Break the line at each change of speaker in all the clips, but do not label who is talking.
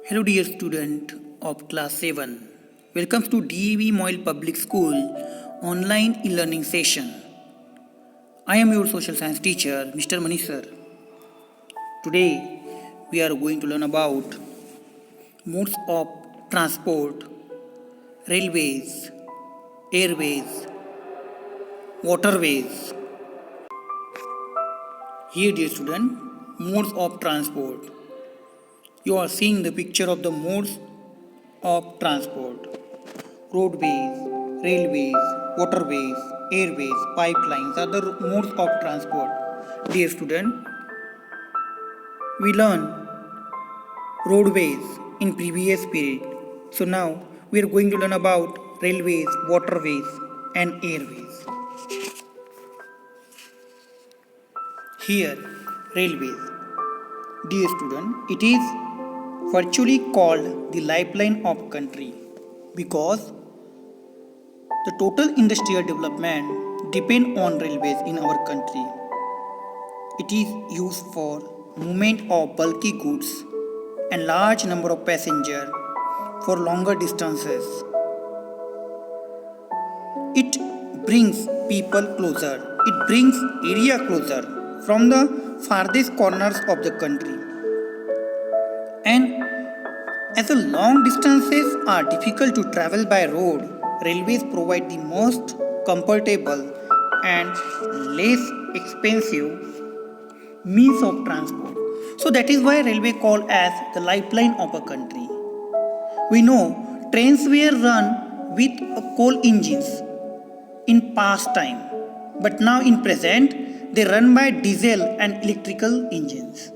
Hello dear student of class 7. Welcome to DEV Moyle Public School online e-learning session. I am your social science teacher Mr. Manish sir. Today we are going to learn about modes of transport, railways, airways, waterways. Here dear student, modes of transport. You are seeing the picture of the modes of transport: roadways, railways, waterways, airways, pipelines are the modes of transport. Dear student, we learned roadways in previous period. So now we are going to learn about railways, waterways and airways. Here, railways. Dear student, it is virtually called the lifeline of country because the total industrial development depend on railways in our country. It is used for movement of bulky goods and large number of passengers for longer distances. It brings people closer. It brings area closer from the farthest corners of the country. And as the long distances are difficult to travel by road, railways provide the most comfortable and less expensive means of transport. So that is why railway called as the lifeline of a country. We know trains were run with coal engines in past time, but now in present they run by diesel and electrical engines.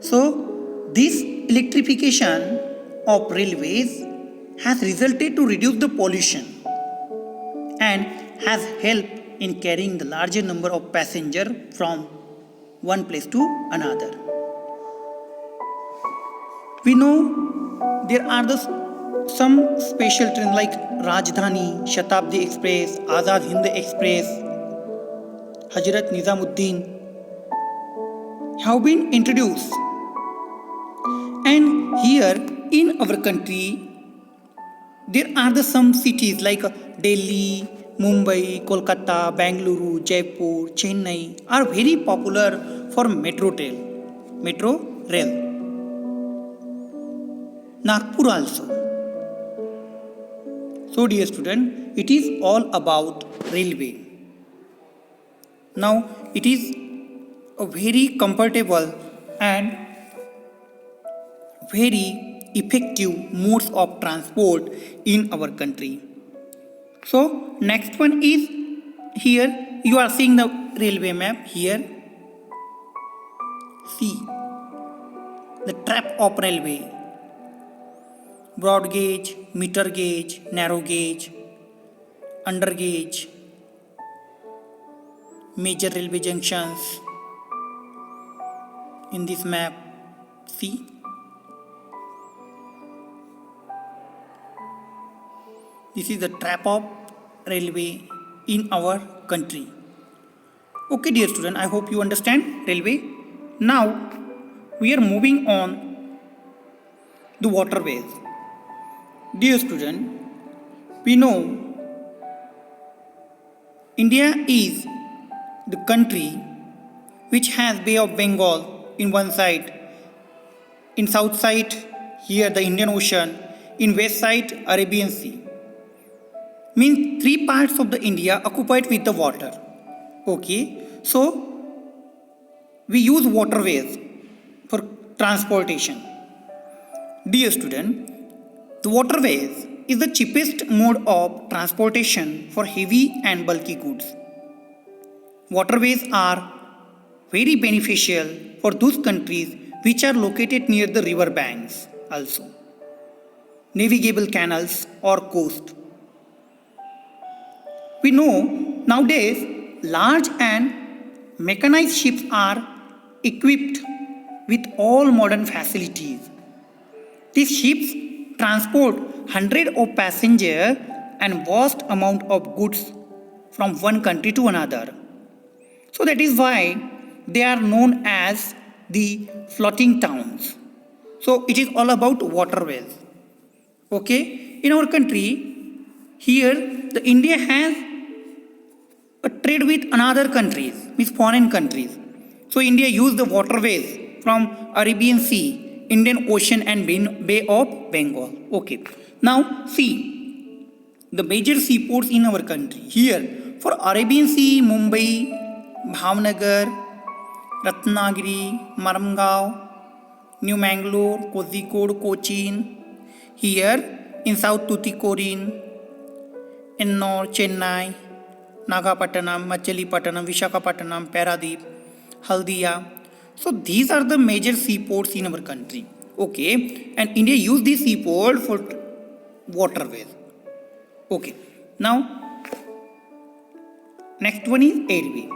So this electrification of railways has resulted to reduce the pollution and has helped in carrying the larger number of passengers from one place to another. We know there are some special trains like Rajdhani, Shatabdi Express, Azad Hind Express, Hazrat Nizamuddin have been introduced. And here in our country, there are some cities like Delhi, Mumbai, Kolkata, Bangalore, Jaipur, Chennai are very popular for metro rail. Nagpur also. So dear student, it is all about railway. Now it is a very comfortable and very effective modes of transport in our country. So next one is here you are seeing the railway map here. See the type of railway: broad gauge, meter gauge, narrow gauge, under gauge, major railway junctions. In this map, see. This is the type of railway in our country. Okay, dear student, I hope you understand railway. Now, we are moving on the waterways. Dear student, we know India is the country which has Bay of Bengal in one side, in south side here the Indian Ocean, in west side Arabian Sea. Means three parts of the India occupied with the water. Okay, so we use waterways for transportation. Dear student, the waterways is the cheapest mode of transportation for heavy and bulky goods. Waterways are very beneficial for those countries which are located near the river banks also, navigable canals or coast. We know nowadays large and mechanized ships are equipped with all modern facilities. These ships transport hundreds of passengers and vast amount of goods from one country to another. So that is why they are known as the floating towns. So it is all about waterways. Okay, in our country, here the India has a trade with another countries, means foreign countries. So India use the waterways from Arabian Sea, Indian Ocean and Bay of Bengal. Okay. Now see the major seaports in our country. Here for Arabian Sea, Mumbai, Bhavnagar, Ratnagiri, Maramgaon, New Mangalore, Kozhikode, Cochin. Here in South Tuticorin, Ennore, Chennai, Nagapattinam, Machilipatnam, Visakhapatnam, Paradeep, Haldia. So these are the major seaports in our country. Okay, and India use these seaports for waterways. Okay, now next one is airway.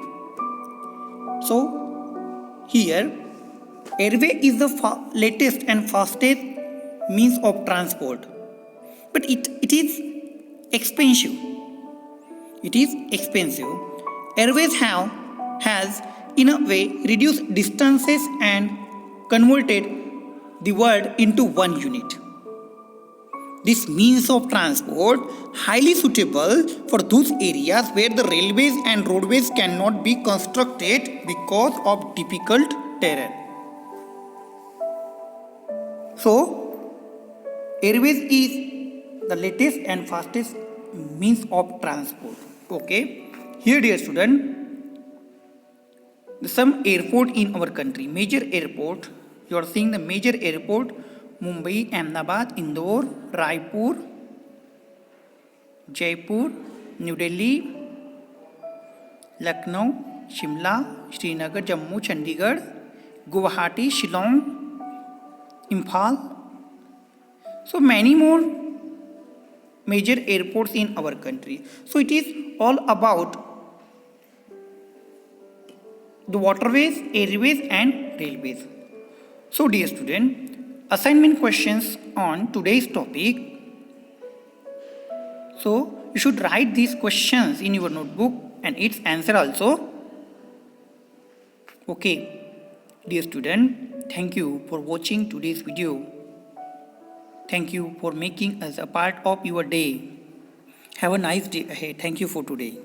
So here airway is the latest and fastest means of transport, but it is expensive. It is expensive. Airways has in a way reduced distances and converted the world into one unit. This means of transport highly suitable for those areas where the railways and roadways cannot be constructed because of difficult terrain. So, airways is the latest and fastest means of transport. Okay. Here, dear student, some airport in our country, major airport. You are seeing the major airport: Mumbai, Ahmedabad, Indore, Raipur, Jaipur, New Delhi, Lucknow, Shimla, Srinagar, Jammu, Chandigarh, Guwahati, Shillong, Imphal. So many more major airports in our country. So it is all about the waterways, airways and railways. So dear student, assignment questions on today's topic. So you should write these questions in your notebook and its answer also. Okay, dear student, thank you for watching today's video. Thank you for making us a part of your day. Have a nice day ahead. Thank you for today.